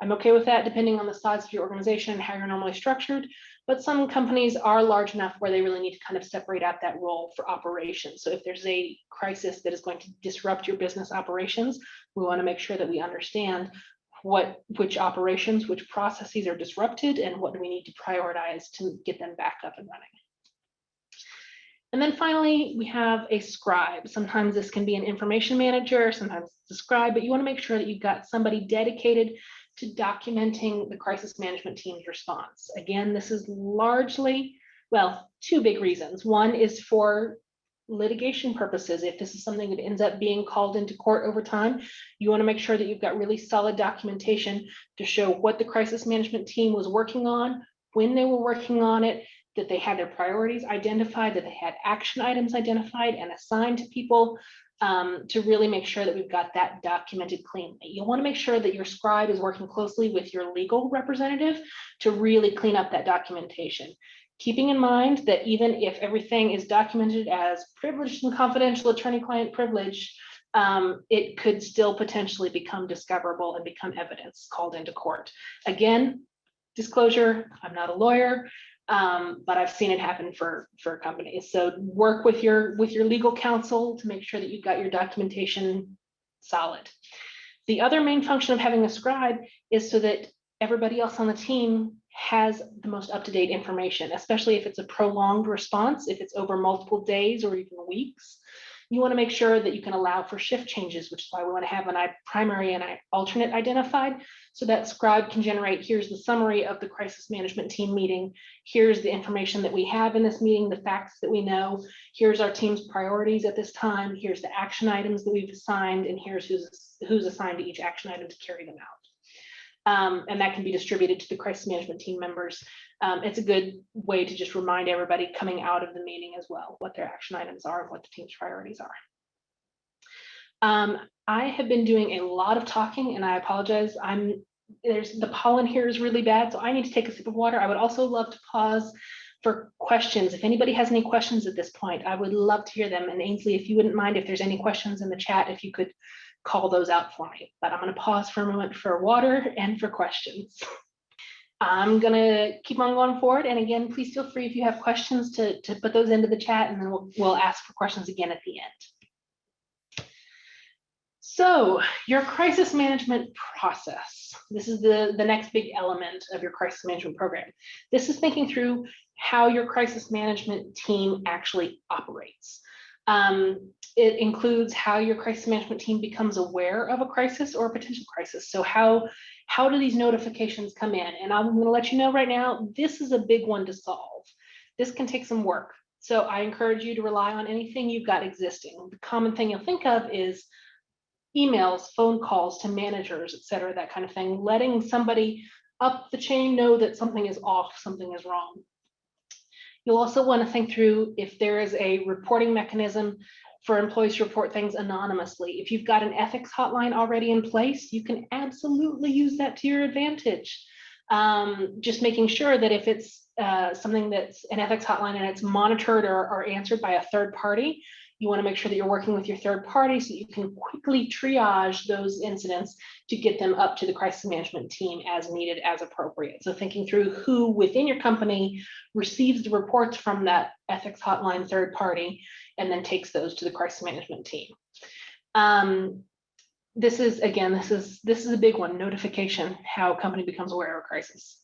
I'm okay with that depending on the size of your organization and how you're normally structured. But some companies are large enough where they really need to kind of separate out that role for operations. So if there's a crisis that is going to disrupt your business operations, we want to make sure that we understand which operations, which processes are disrupted, and what do we need to prioritize to get them back up and running. And then finally, we have a scribe. Sometimes this can be an information manager, sometimes it's a scribe, but you want to make sure that you've got somebody dedicated to documenting the crisis management team's response. Again, this is largely, well, two big reasons. One is for litigation purposes. If this is something that ends up being called into court over time, you want to make sure that you've got really solid documentation to show what the crisis management team was working on, when they were working on it, that they had their priorities identified, that they had action items identified and assigned to people, to really make sure that we've got that documented cleanly. You'll want to make sure that your scribe is working closely with your legal representative to really clean up that documentation. Keeping in mind that even if everything is documented as privileged and confidential attorney-client privilege, it could still potentially become discoverable and become evidence called into court. Again, disclosure, I'm not a lawyer, but I've seen it happen for companies. So work with your legal counsel to make sure that you've got your documentation solid. The other main function of having a scribe is so that everybody else on the team has the most up-to-date information, especially if it's a prolonged response, if it's over multiple days or even weeks. You want to make sure that you can allow for shift changes, which is why we want to have an primary and alternate identified, so that scribe can generate, here's the summary of the crisis management team meeting, here's the information that we have in this meeting, the facts that we know, here's our team's priorities at this time, here's the action items that we've assigned, and here's who's assigned to each action item to carry them out. And that can be distributed to the crisis management team members. It's a good way to just remind everybody coming out of the meeting as well what their action items are and what the team's priorities are. I have been doing a lot of talking, and I apologize. The pollen here is really bad, so I need to take a sip of water. I would also love to pause for questions. If anybody has any questions at this point, I would love to hear them. And Ainsley, if you wouldn't mind, if there's any questions in the chat, if you could call those out for me. But I'm going to pause for a moment for water and for questions. I'm going to keep on going forward. And again, please feel free if you have questions to put those into the chat, and then we'll ask for questions again at the end. So your crisis management process. This is the next big element of your crisis management program. This is thinking through how your crisis management team actually operates. It includes how your crisis management team becomes aware of a crisis or a potential crisis. So how do these notifications come in? And I'm going to let you know right now, this is a big one to solve. This can take some work. So I encourage you to rely on anything you've got existing. The common thing you'll think of is emails, phone calls to managers, et cetera, that kind of thing, letting somebody up the chain know that something is off, something is wrong. You'll also want to think through if there is a reporting mechanism for employees to report things anonymously. If you've got an ethics hotline already in place, you can absolutely use that to your advantage. Just making sure that if it's something that's an ethics hotline and it's monitored or answered by a third party, you want to make sure that you're working with your third party so you can quickly triage those incidents to get them up to the crisis management team as needed, as appropriate. So thinking through who within your company receives the reports from that ethics hotline third party and then takes those to the crisis management team. This is a big one, notification, how a company becomes aware of a crisis.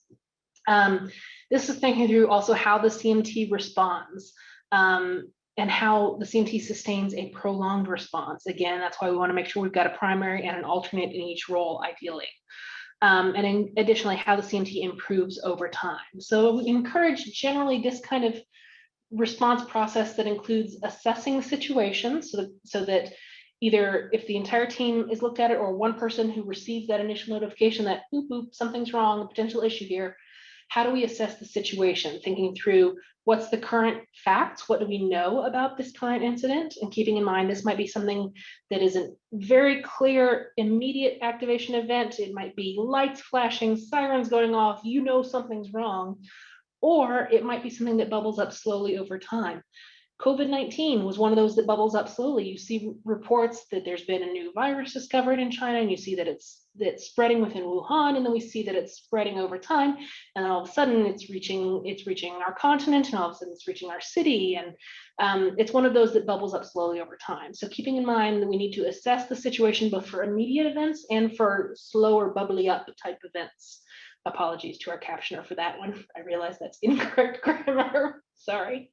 This is thinking through also how the CMT responds, and how the CMT sustains a prolonged response. Again, that's why we want to make sure we've got a primary and an alternate in each role, ideally. And additionally, how the CMT improves over time. So we encourage generally this kind of response process that includes assessing the situation, so that either if the entire team is looked at it, or one person who receives that initial notification that boop, boop, something's wrong, a potential issue here, how do we assess the situation, thinking through what's the current facts, what do we know about this current incident, and keeping in mind this might be something that isn't very clear immediate activation event. It might be lights flashing, sirens going off, you know something's wrong, or it might be something that bubbles up slowly over time. COVID-19 was one of those that bubbles up slowly. You see reports that there's been a new virus discovered in China, and you see that it's spreading within Wuhan, and then we see that it's spreading over time, and then all of a sudden it's reaching our continent, and all of a sudden it's reaching our city, and it's one of those that bubbles up slowly over time. So keeping in mind that we need to assess the situation both for immediate events and for slower bubbly up type events. Apologies to our captioner for that one. I realize that's incorrect grammar. Sorry.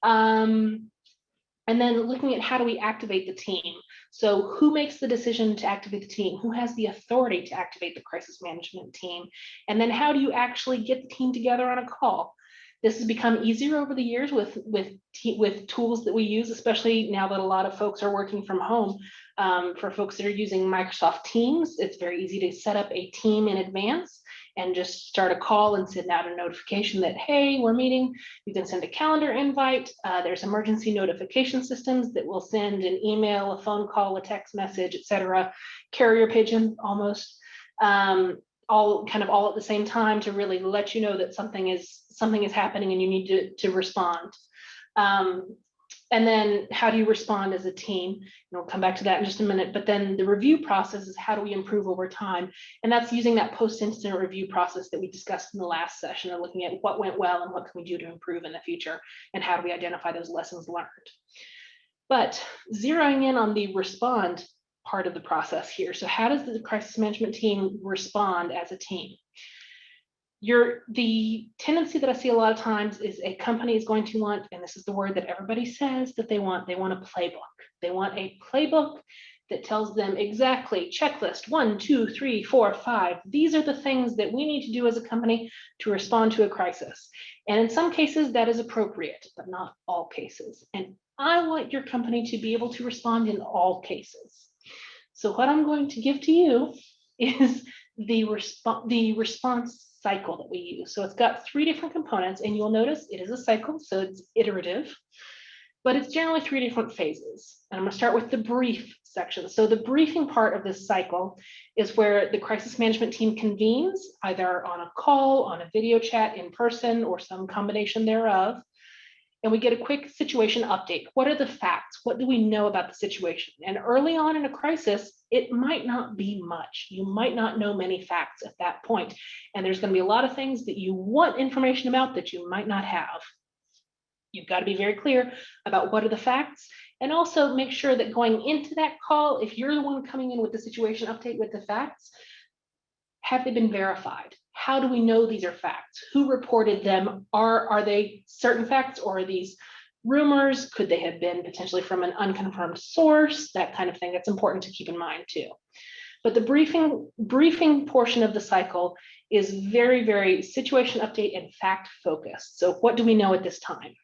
And then looking at how do we activate the team? So who makes the decision to activate the team? Who has the authority to activate the crisis management team? And then how do you actually get the team together on a call? This has become easier over the years with tools that we use, especially now that a lot of folks are working from home. For folks that are using Microsoft Teams, it's very easy to set up a team in advance and just start a call and send out a notification that, hey, we're meeting. You can send a calendar invite. There's emergency notification systems that will send an email, a phone call, a text message, etc. Carrier pigeon almost, all at the same time to really let you know that something is happening and you need to respond. And then how do you respond as a team? And we'll come back to that in just a minute. But then the review process is how do we improve over time? And that's using that post-incident review process that we discussed in the last session, and looking at what went well and what can we do to improve in the future, and how do we identify those lessons learned. But zeroing in on the respond part of the process here. So how does the crisis management team respond as a team? The tendency that I see a lot of times is a company is going to want, and this is the word that everybody says that they want a playbook. They want a playbook that tells them exactly, checklist 1, 2, 3, 4, 5. These are the things that we need to do as a company to respond to a crisis. And in some cases that is appropriate, but not all cases. And I want your company to be able to respond in all cases. So what I'm going to give to you is the response cycle that we use. So it's got 3 different components, and you'll notice it is a cycle, so it's iterative, but it's generally 3 different phases. And I'm going to start with the brief section. So the briefing part of this cycle is where the crisis management team convenes, either on a call, on a video chat, in person, or some combination thereof. And we get a quick situation update. What are the facts? What do we know about the situation? And early on in a crisis, it might not be much. You might not know many facts at that point. And there's going to be a lot of things that you want information about that you might not have. You've got to be very clear about what are the facts, and also make sure that going into that call, if you're the one coming in with the situation update with the facts, have they been verified? How do we know these are facts? Who reported them? Are they certain facts, or are these rumors? Could they have been potentially from an unconfirmed source? That kind of thing. That's important to keep in mind too. But the briefing portion of the cycle is very, very situation update and fact focused. So what do we know at this time?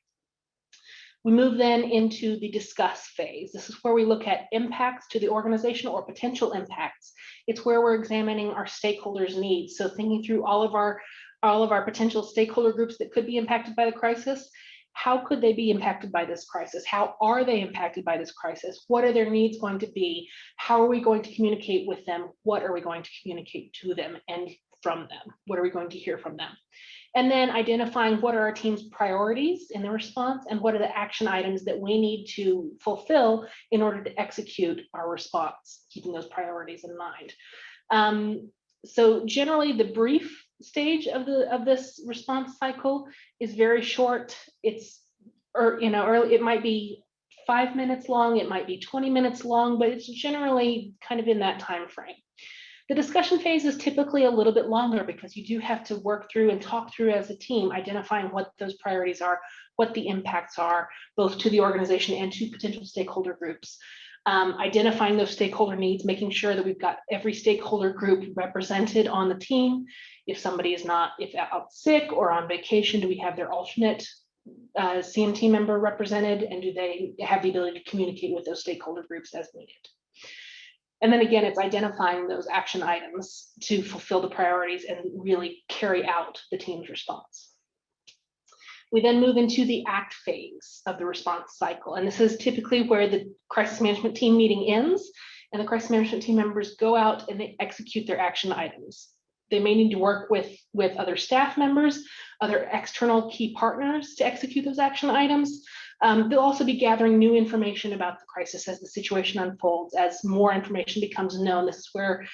We move then into the discuss phase. This is where we look at impacts to the organization or potential impacts. It's where we're examining our stakeholders' needs. So thinking through all of our potential stakeholder groups that could be impacted by the crisis. How could they be impacted by this crisis? How are they impacted by this crisis? What are their needs going to be? How are we going to communicate with them? What are we going to communicate to them and from them? What are we going to hear from them? And then identifying what are our team's priorities in the response, and what are the action items that we need to fulfill in order to execute our response, keeping those priorities in mind. So generally the brief stage of this response cycle is very short. It might be 5 minutes long, it might be 20 minutes long, but it's generally kind of in that time frame. The discussion phase is typically a little bit longer because you do have to work through and talk through as a team, identifying what those priorities are, what the impacts are, both to the organization and to potential stakeholder groups. Identifying those stakeholder needs, making sure that we've got every stakeholder group represented on the team. If somebody is not, if out sick or on vacation, do we have their alternate CMT member represented, and do they have the ability to communicate with those stakeholder groups as needed? And then again, it's identifying those action items to fulfill the priorities and really carry out the team's response. We then move into the act phase of the response cycle. And this is typically where the crisis management team meeting ends and the crisis management team members go out and they execute their action items. They may need to work with other staff members, other external key partners to execute those action items. They'll also be gathering new information about the crisis as the situation unfolds, as more information becomes known. This is where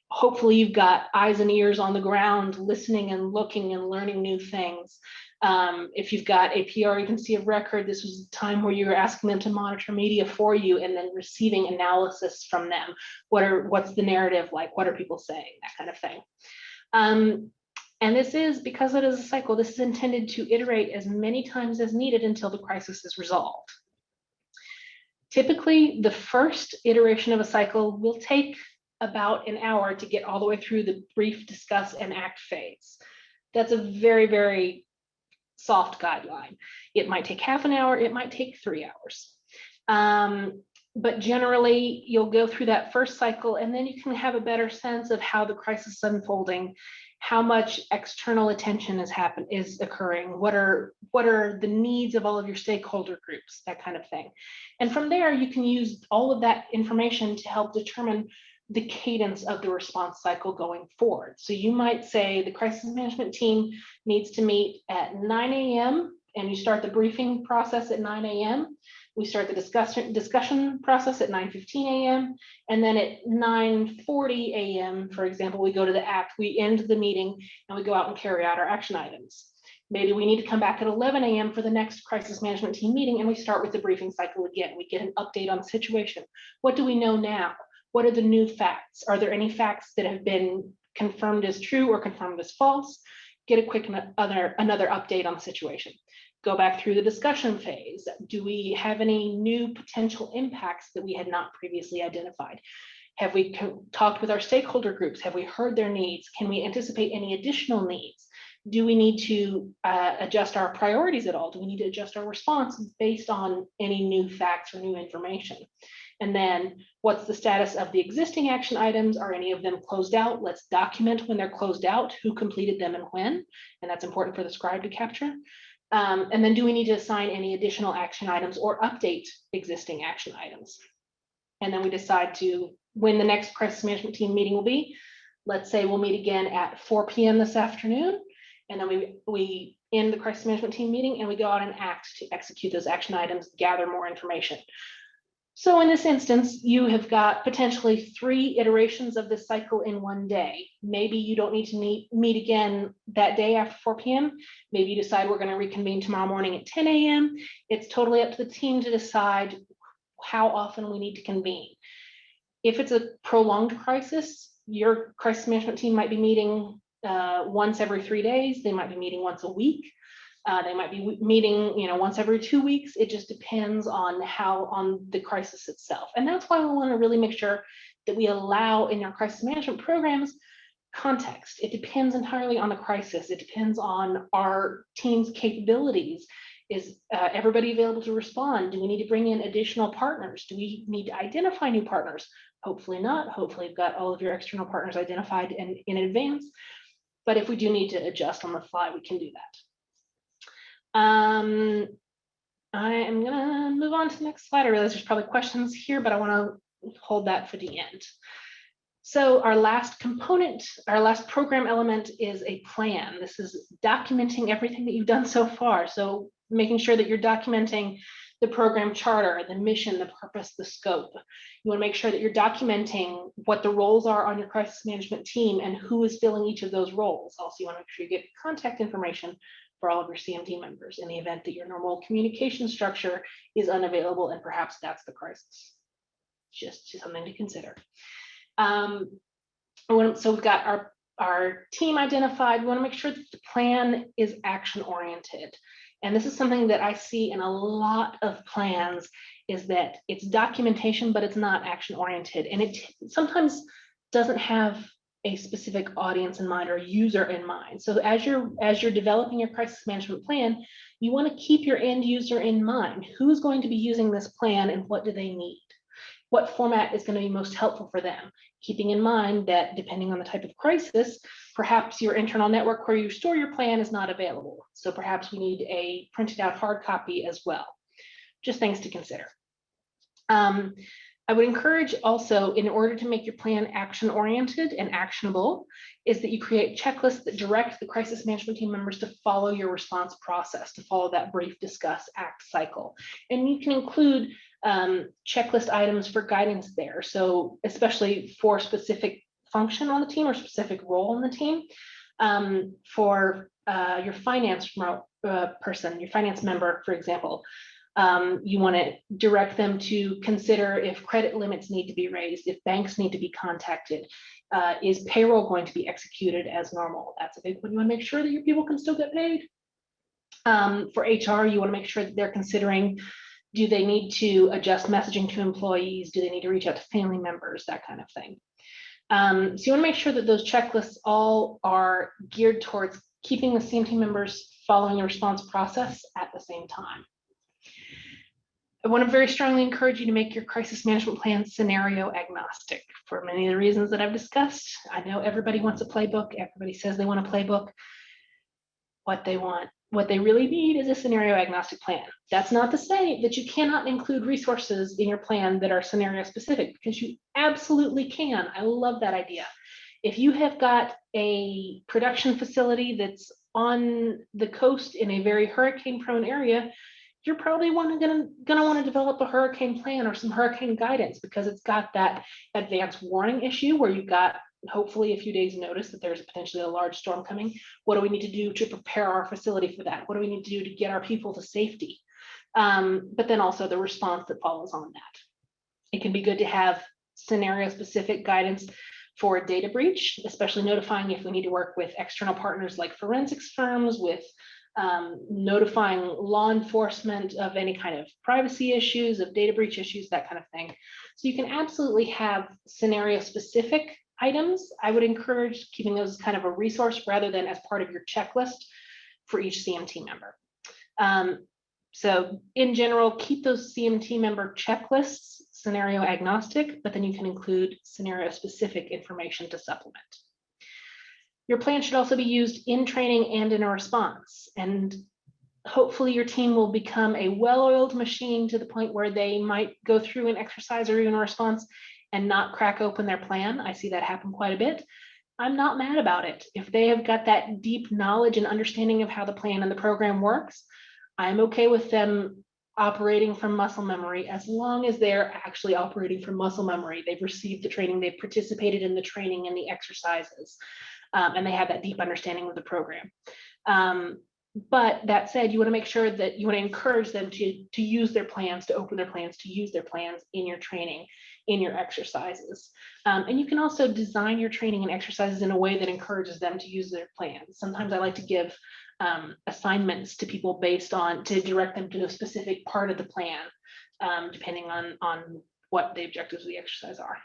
hopefully you've got eyes and ears on the ground, listening and looking and learning new things. If you've got a PR agency of record, this was a time where you were asking them to monitor media for you and then receiving analysis from them. What's the narrative like? What are people saying? That kind of thing. And this is, because it is a cycle, this is intended to iterate as many times as needed until the crisis is resolved. Typically, the first iteration of a cycle will take about an hour to get all the way through the brief, discuss, and act phase. That's a very, very soft guideline. It might take half an hour, it might take 3 hours. But generally, you'll go through that first cycle, and then you can have a better sense of how the crisis is unfolding, how much external attention is occurring, what are the needs of all of your stakeholder groups, that kind of thing. And from there, you can use all of that information to help determine the cadence of the response cycle going forward. So you might say the crisis management team needs to meet at 9 a.m. and you start the briefing process at 9 a.m. We start the discussion process at 9:15 a.m. And then at 9:40 a.m., for example, we go to the act, we end the meeting and we go out and carry out our action items. Maybe we need to come back at 11 a.m. for the next crisis management team meeting and we start with the briefing cycle again. We get an update on the situation. What do we know now? What are the new facts? Are there any facts that have been confirmed as true or confirmed as false? Get a quick another update on the situation. Go back through the discussion phase. Do we have any new potential impacts that we had not previously identified? Have we talked with our stakeholder groups? Have we heard their needs? Can we anticipate any additional needs? Do we need to adjust our priorities at all? Do we need to adjust our response based on any new facts or new information? And then what's the status of the existing action items? Are any of them closed out? Let's document when they're closed out, who completed them and when, and that's important for the scribe to capture. And then do we need to assign any additional action items or update existing action items? And then we decide to when the next crisis management team meeting will be. Let's say we'll meet again at 4 p.m. this afternoon. And then we end the crisis management team meeting and we go out and act to execute those action items, gather more information. So in this instance, you have got potentially 3 iterations of this cycle in one day. Maybe you don't need to meet again that day after 4 p.m. Maybe you decide we're going to reconvene tomorrow morning at 10 a.m. It's totally up to the team to decide how often we need to convene. If it's a prolonged crisis, your crisis management team might be meeting once every 3 days. They might be meeting once a week. They might be meeting, once every 2 weeks. It just depends on the crisis itself. And that's why we want to really make sure that we allow in our crisis management programs context. It depends entirely on the crisis. It depends on our team's capabilities. Is everybody available to respond? Do we need to bring in additional partners? Do we need to identify new partners? Hopefully not. Hopefully you've got all of your external partners identified in advance. But if we do need to adjust on the fly, we can do that. I am gonna move on to the next slide. I realize there's probably questions here, but I want to hold that for the end. So our last component, our last program element is a plan. This is documenting everything that you've done so far. So making sure that you're documenting the program charter, the mission, the purpose, the scope. You want to make sure that you're documenting what the roles are on your crisis management team and who is filling each of those roles. Also, you want to make sure you get contact information for all of your CMT members in the event that your normal communication structure is unavailable, and perhaps that's the crisis. Just something to consider. So we've got our team identified. We want to make sure that the plan is action oriented. And this is something that I see in a lot of plans, is that it's documentation, but it's not action oriented. And it sometimes doesn't have a specific audience in mind or user in mind. So as you're developing your crisis management plan, you want to keep your end user in mind. Who's going to be using this plan and what do they need? What format is going to be most helpful for them? Keeping in mind that depending on the type of crisis, perhaps your internal network where you store your plan is not available. So perhaps we need a printed out hard copy as well. Just things to consider. I would encourage also, in order to make your plan action oriented and actionable, is that you create checklists that direct the crisis management team members to follow your response process, to follow that brief, discuss, act cycle. And you can include checklist items for guidance there. So especially for specific function on the team or specific role in the team, for your finance person, your finance member, for example, you want to direct them to consider if credit limits need to be raised, if banks need to be contacted, is payroll going to be executed as normal? That's a big one. You want to make sure that your people can still get paid. For HR, you want to make sure that they're considering, do they need to adjust messaging to employees? Do they need to reach out to family members? That kind of thing. So you want to make sure that those checklists all are geared towards keeping the CMT members following the response process at the same time. I want to very strongly encourage you to make your crisis management plan scenario agnostic for many of the reasons that I've discussed. I know everybody wants a playbook. Everybody says they want a playbook. What they really need is a scenario agnostic plan. That's not to say that you cannot include resources in your plan that are scenario specific, because you absolutely can. I love that idea. If you have got a production facility that's on the coast in a very hurricane prone area, you're probably gonna want to develop a hurricane plan or some hurricane guidance, because it's got that advance warning issue where you've got hopefully a few days notice that there's potentially a large storm coming. What do we need to do to prepare our facility for that? What do we need to do to get our people to safety? But then also the response that follows on that. It can be good to have scenario specific guidance for a data breach, especially notifying if we need to work with external partners like forensics firms, with notifying law enforcement of any kind of privacy issues, of data breach issues, that kind of thing. So you can absolutely have scenario specific items. I would encourage keeping those as kind of a resource rather than as part of your checklist for each CMT member. So in general, keep those CMT member checklists scenario agnostic, but then you can include scenario specific information to supplement. Your plan should also be used in training and in a response. And hopefully your team will become a well-oiled machine to the point where they might go through an exercise or even a response and not crack open their plan. I see that happen quite a bit. I'm not mad about it. If they have got that deep knowledge and understanding of how the plan and the program works, I'm okay with them operating from muscle memory, as long as they're actually operating from muscle memory. They've received the training, they've participated in the training and the exercises, and they have that deep understanding of the program. But that said, you want to make sure that you want to encourage them to use their plans, to open their plans, to use their plans in your training, in your exercises. And you can also design your training and exercises in a way that encourages them to use their plans. Sometimes I like to give assignments to people based on, to direct them to a specific part of the plan, depending on what the objectives of the exercise are.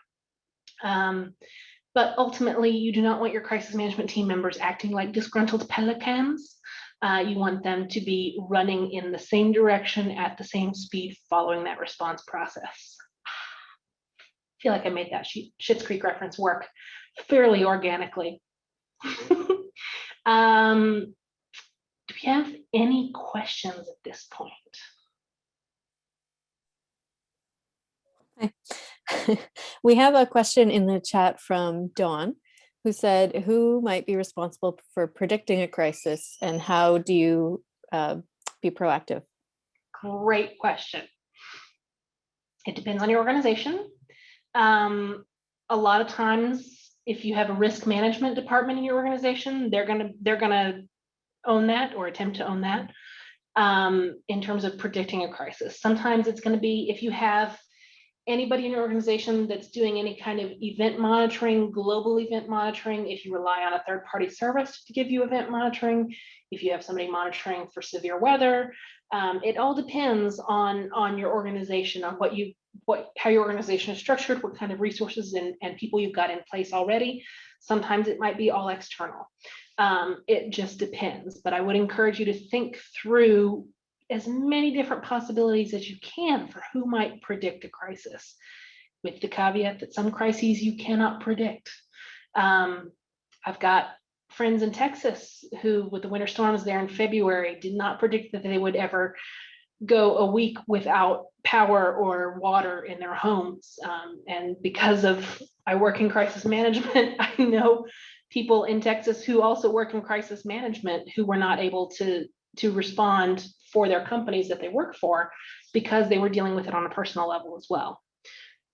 But ultimately, you do not want your crisis management team members acting like disgruntled pelicans. You want them to be running in the same direction at the same speed following that response process. I feel like I made that Schitt's Creek reference work fairly organically. Do we have any questions at this point? We have a question in the chat from Dawn, who said, who might be responsible for predicting a crisis, and how do you be proactive? Great question. It depends on your organization. A lot of times, if you have a risk management department in your organization, they're gonna own that or attempt to own that in terms of predicting a crisis. Sometimes it's going to be if you have anybody in your organization that's doing any kind of event monitoring, global event monitoring, if you rely on a third-party service to give you event monitoring, if you have somebody monitoring for severe weather, it all depends on your organization, on how your organization is structured, what kind of resources and people you've got in place already. Sometimes it might be all external. It just depends, but I would encourage you to think through as many different possibilities as you can for who might predict a crisis, with the caveat that some crises you cannot predict. I've got friends in Texas who, with the winter storms there in February, did not predict that they would ever go a week without power or water in their homes. And because of I work in crisis management, I know people in Texas who also work in crisis management who were not able to respond for their companies that they work for because they were dealing with it on a personal level as well.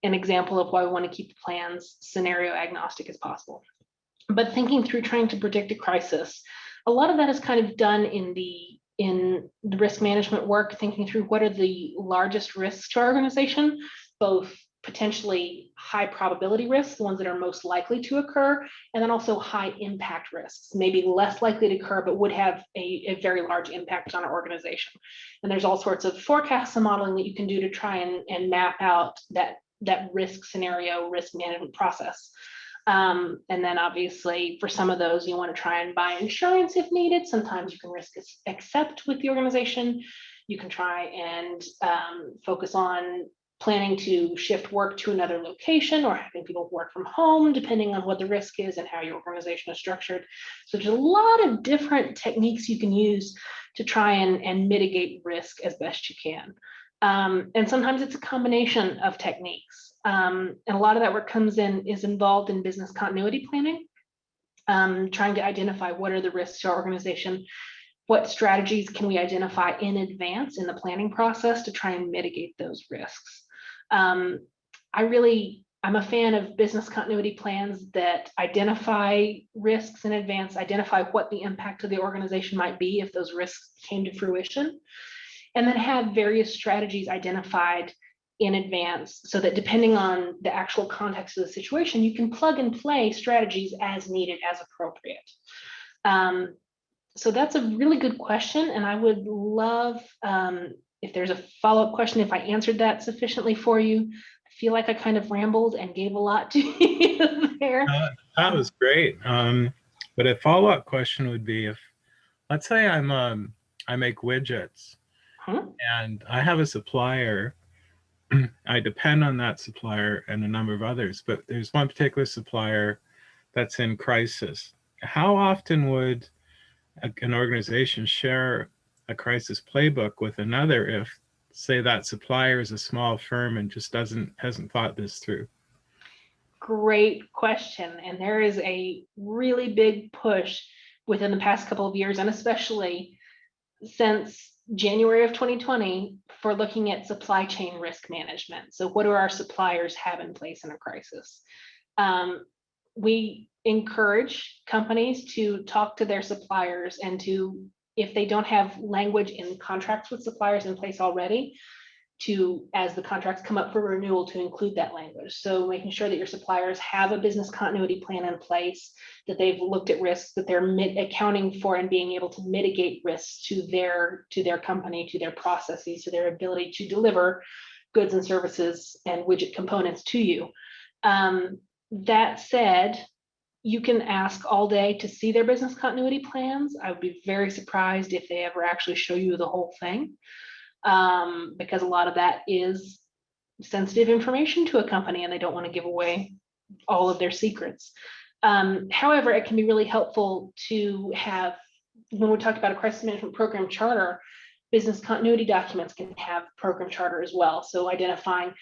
An example of why we want to keep the plans scenario agnostic as possible. But thinking through trying to predict a crisis, a lot of that is kind of done in the risk management work, thinking through what are the largest risks to our organization, both potentially high probability risks, the ones that are most likely to occur, and then also high impact risks, maybe less likely to occur, but would have a very large impact on our organization. And there's all sorts of forecasts and modeling that you can do to try and map out that risk scenario, risk management process. And then obviously for some of those, you want to try and buy insurance if needed. Sometimes you can risk accept with the organization. You can try and focus on planning to shift work to another location or having people work from home, depending on what the risk is and how your organization is structured. So there's a lot of different techniques you can use to try and mitigate risk as best you can. And sometimes it's a combination of techniques. And a lot of that work is involved in business continuity planning, trying to identify what are the risks to our organization, what strategies can we identify in advance in the planning process to try and mitigate those risks. I'm a fan of business continuity plans that identify risks in advance, identify what the impact of the organization might be if those risks came to fruition, and then have various strategies identified in advance so that depending on the actual context of the situation, you can plug and play strategies as needed, as appropriate. So that's a really good question. And I would love, if there's a follow-up question, if I answered that sufficiently for you. I feel like I kind of rambled and gave a lot to you there. That was great. But a follow-up question would be if, let's say I make widgets and I have a supplier. I depend on that supplier and a number of others, but there's one particular supplier that's in crisis. How often would an organization share a crisis playbook with another if, say, that supplier is a small firm and just hasn't thought this through? Great question. And there is a really big push within the past couple of years, and especially since January of 2020, for looking at supply chain risk management. So what do our suppliers have in place in a crisis? We encourage companies to talk to their suppliers and to, if they don't have language in contracts with suppliers in place already, to, as the contracts come up for renewal, to include that language. So making sure that your suppliers have a business continuity plan in place, that they've looked at risks, that they're accounting for and being able to mitigate risks to their company, to their processes, to their ability to deliver goods and services and widget components to you. That said, you can ask all day to see their business continuity plans. I would be very surprised if they ever actually show you the whole thing. Because a lot of that is sensitive information to a company and they don't want to give away all of their secrets. However, it can be really helpful to have, when we talk about a crisis management program charter, business continuity documents can have program charter as well. So identifying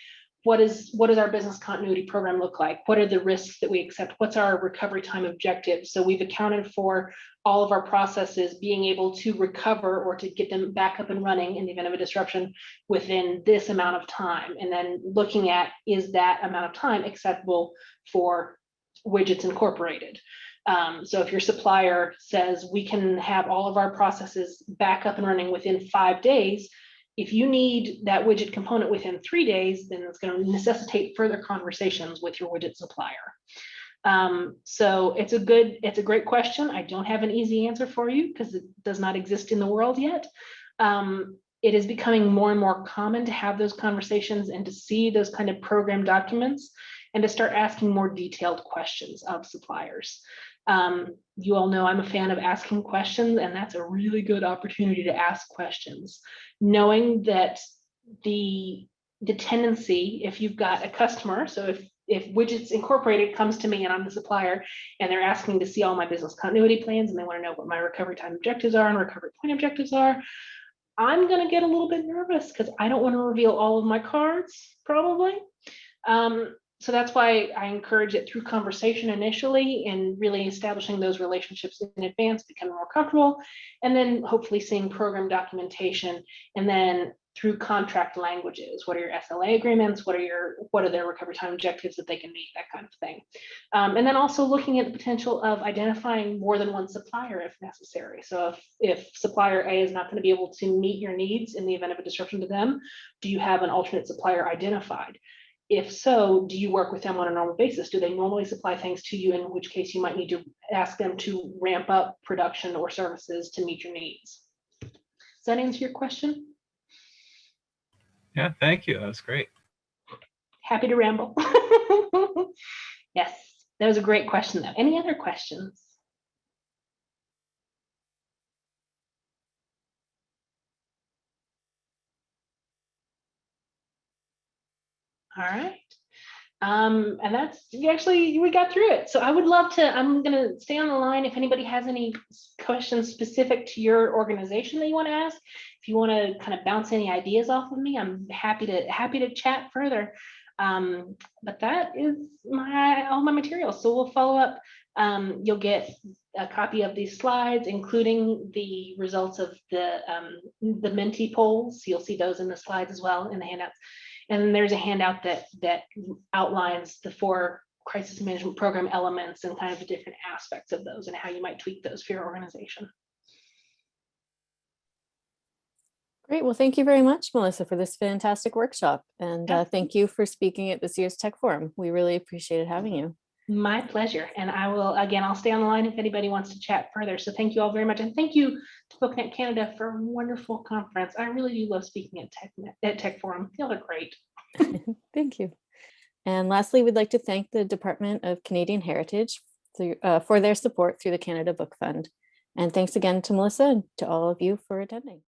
what does our business continuity program look like? What are the risks that we accept? What's our recovery time objective? So we've accounted for all of our processes being able to recover or to get them back up and running in the event of a disruption within this amount of time. And then looking at, is that amount of time acceptable for Widgets Incorporated? So if your supplier says we can have all of our processes back up and running within 5 days, if you need that widget component within 3 days, then it's going to necessitate further conversations with your widget supplier. So it's a great question. I don't have an easy answer for you because it does not exist in the world yet. It is becoming more and more common to have those conversations and to see those kind of program documents and to start asking more detailed questions of suppliers. You all know I'm a fan of asking questions, and that's a really good opportunity to ask questions, knowing that the tendency, if you've got a customer, so if Widgets Incorporated comes to me and I'm the supplier and they're asking to see all my business continuity plans and they want to know what my recovery time objectives are and recovery point objectives are, I'm going to get a little bit nervous because I don't want to reveal all of my cards, probably. So that's why I encourage it through conversation initially and really establishing those relationships in advance, becoming more comfortable, and then hopefully seeing program documentation, and then through contract languages. What are your SLA agreements? What are their recovery time objectives that they can meet, that kind of thing. And then also looking at the potential of identifying more than one supplier if necessary. So if supplier A is not going to be able to meet your needs in the event of a disruption to them, do you have an alternate supplier identified? If so, do you work with them on a normal basis? Do they normally supply things to you, in which case you might need to ask them to ramp up production or services to meet your needs? Does that answer your question? Yeah, thank you. That was great. Happy to ramble. Yes, that was a great question though. Any other questions? All right. And that's we got through it. So I would love to, I'm going to stay on the line if anybody has any questions specific to your organization that you want to ask. If you want to kind of bounce any ideas off of me, I'm happy to chat further. But that is all my materials. So we'll follow up. You'll get a copy of these slides, including the results of the Menti polls. You'll see those in the slides as well in the handouts. And there's a handout that outlines the 4 crisis management program elements and kind of the different aspects of those and how you might tweak those for your organization. Great. Well, thank you very much, Melissa, for this fantastic workshop. And thank you for speaking at this year's Tech Forum. We really appreciated having you. My pleasure. And I'll stay on the line if anybody wants to chat further. So thank you all very much. And thank you to BookNet Canada for a wonderful conference. I really do love speaking at Tech Forum. Y'all are great. Thank you. And lastly, we'd like to thank the Department of Canadian Heritage for their support through the Canada Book Fund. And thanks again to Melissa and to all of you for attending.